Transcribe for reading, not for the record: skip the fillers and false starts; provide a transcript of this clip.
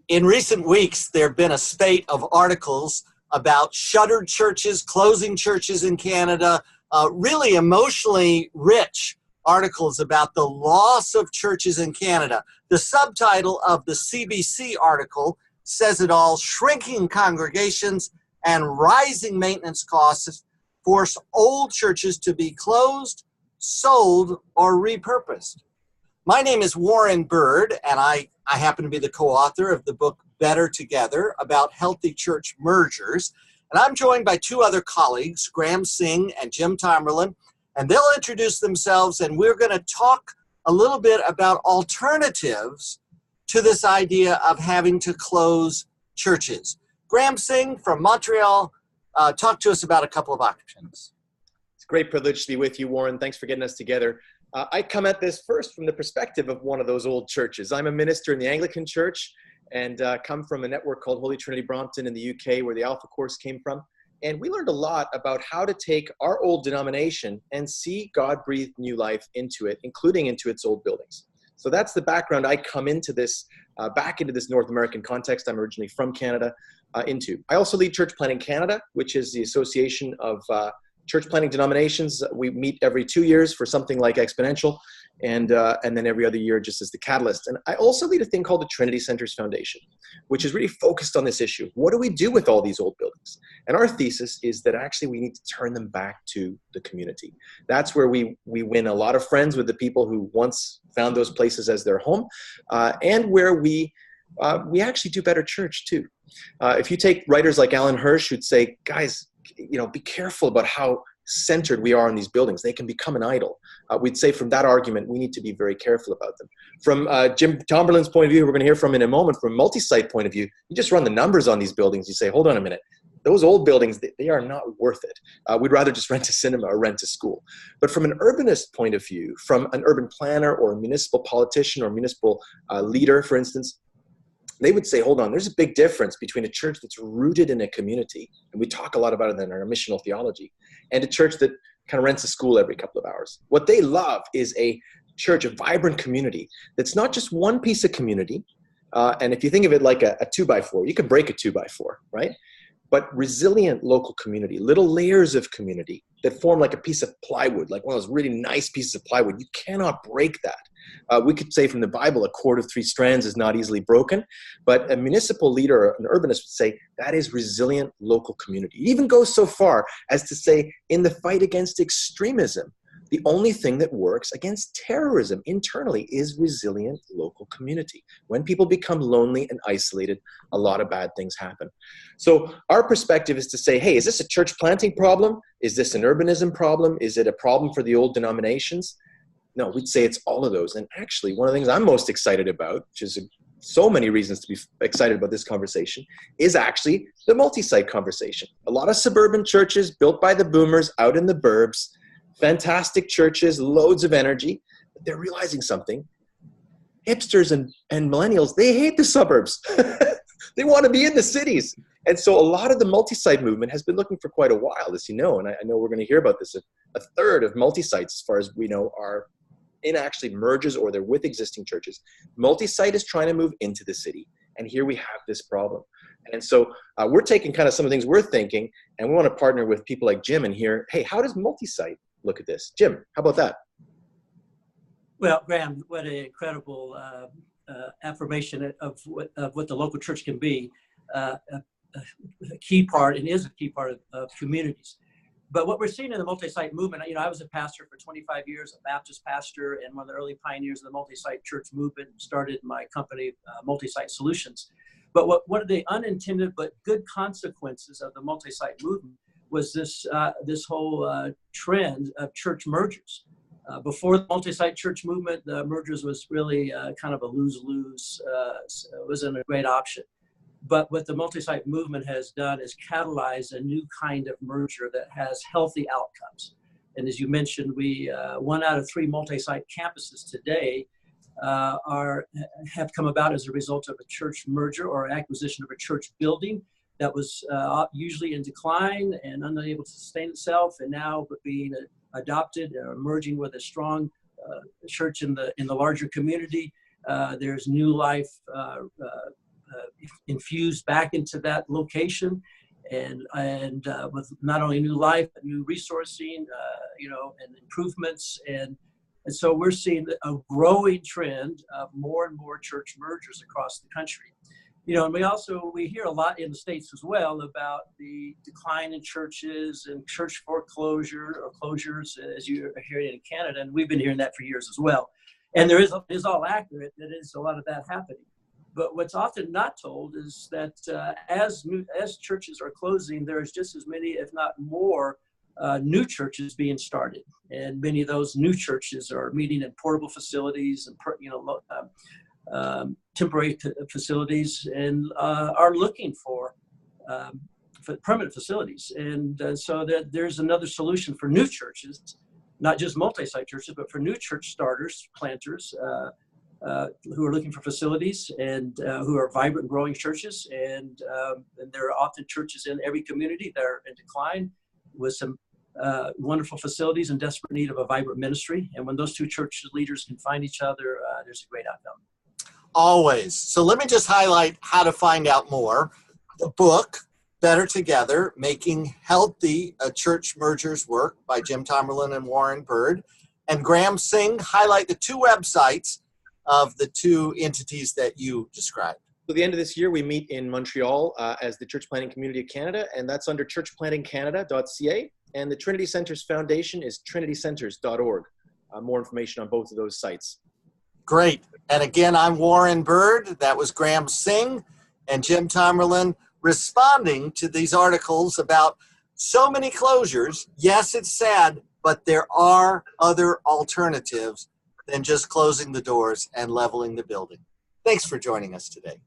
In recent weeks, there have been a spate of articles about shuttered churches, closing churches in Canada, really emotionally rich articles about the loss of churches in Canada. The subtitle of the CBC article says it all: shrinking congregations and rising maintenance costs force old churches to be closed, sold, or repurposed. My name is Warren Bird, and I happen to be the co-author of the book Better Together about healthy church mergers. And I'm joined by two other colleagues, Graham Singh and Jim Tomberlin, and they'll introduce themselves, and we're going to talk a little bit about alternatives to this idea of having to close churches. Graham Singh from Montreal, talk to us about a couple of options. It's a great privilege to be with you, Warren. Thanks for getting us together. I come at this first from the perspective of one of those old churches. I'm a minister in the Anglican Church and come from a network called Holy Trinity Brompton in the UK, where the Alpha Course came from. And we learned a lot about how to take our old denomination and see God breathe new life into it, including into its old buildings. So that's the background I come into this, back into this North American context I'm originally from Canada into. I also lead Church Planting Canada, which is the association of church planting denominations. We meet every 2 years for something like Exponential, and then every other year just as the catalyst. And I also lead a thing called the Trinity Centers Foundation, which is really focused on this issue. What do we do with all these old buildings? And our thesis is that actually we need to turn them back to the community. That's where we win a lot of friends with the people who once found those places as their home, and where we actually do better church too. If you take writers like Alan Hirsch, who'd say, guys, be careful about how centered we are in these buildings. They can become an idol. We'd say from that argument, we need to be very careful about them. From Jim Tomberlin's point of view, who we're going to hear from in a moment, from a multi-site point of view, you just run the numbers on these buildings. You say, hold on a minute. Those old buildings, they are not worth it. We'd rather just rent a cinema or rent a school. But from an urbanist point of view, from an urban planner or a municipal politician or municipal leader, for instance, they would say, hold on, there's a big difference between a church that's rooted in a community, and we talk a lot about it in our missional theology, and a church that kind of rents a school every couple of hours. What they love is a church, a vibrant community that's not just one piece of community. And if you think of it like a 2x4, you can break a 2x4, right? But resilient local community, little layers of community that form like a piece of plywood, like one of those really nice pieces of plywood. You cannot break that. We could say from the Bible, a cord of 3 strands is not easily broken, but a municipal leader or an urbanist would say that is resilient local community. It even goes so far as to say in the fight against extremism, the only thing that works against terrorism internally is resilient local community. When people become lonely and isolated, a lot of bad things happen. So our perspective is to say, hey, is this a church planting problem? Is this an urbanism problem? Is it a problem for the old denominations? No, we'd say it's all of those. And actually, one of the things I'm most excited about, which is so many reasons to be excited about this conversation, is actually the multi-site conversation. A lot of suburban churches built by the boomers out in the burbs, fantastic churches, loads of energy, but they're realizing something. Hipsters and millennials, they hate the suburbs. They want to be in the cities. And so a lot of the multi-site movement has been looking for quite a while, as you know, and I know we're going to hear about this. A third of multi-sites, as far as we know, are in actually merges or they're with existing churches. Multi-site is trying to move into the city. And here we have this problem. And so we're taking kind of some of the things we're thinking, and we want to partner with people like Jim and hear, hey, how does multi-site look at this? Jim, how about that? Well, Graham, what an incredible affirmation of what the local church can be. A key part, and is a key part of communities. But what we're seeing in the multi-site movement, I was a pastor for 25 years, a Baptist pastor, and one of the early pioneers of the multi-site church movement, started my company, Multi-Site Solutions. But one of the unintended but good consequences of the multi-site movement was this whole trend of church mergers. Before the multi-site church movement, the mergers was really kind of a lose-lose. It wasn't a great option. But what the multi-site movement has done is catalyze a new kind of merger that has healthy outcomes. And as you mentioned, 1 out of 3 multi-site campuses today have come about as a result of a church merger or acquisition of a church building that was usually in decline and unable to sustain itself, and now being adopted or merging with a strong church in the larger community. There's new life infused back into that location, and with not only new life, but new resourcing, and improvements, and so we're seeing a growing trend of more and more church mergers across the country. And we hear a lot in the States as well about the decline in churches and church foreclosure or closures, as you are hearing in Canada, and we've been hearing that for years as well. And it is all accurate. There is a lot of that happening. But what's often not told is that as churches are closing, there's just as many, if not more, new churches being started, and many of those new churches are meeting in portable facilities and temporary facilities, and are looking for permanent facilities. And so there's another solution for new churches, not just multi-site churches, but for new church starters, planters, who are looking for facilities, and who are vibrant, growing churches. And there are often churches in every community that are in decline with some wonderful facilities and desperate need of a vibrant ministry. And when those two church leaders can find each other, there's a great outcome. Always. So let me just highlight how to find out more. The book, Better Together, Making Healthy Church Mergers Work, by Jim Tomberlin and Warren Bird. And Graham Singh, highlight the two websites of the two entities that you described. So the end of this year, we meet in Montreal as the Church Planting Community of Canada, and that's under churchplantingcanada.ca. And the Trinity Centers Foundation is trinitycenters.org. More information on both of those sites. Great. And again, I'm Warren Bird. That was Graham Singh and Jim Tomberlin responding to these articles about so many closures. Yes, it's sad, but there are other alternatives than just closing the doors and leveling the building. Thanks for joining us today.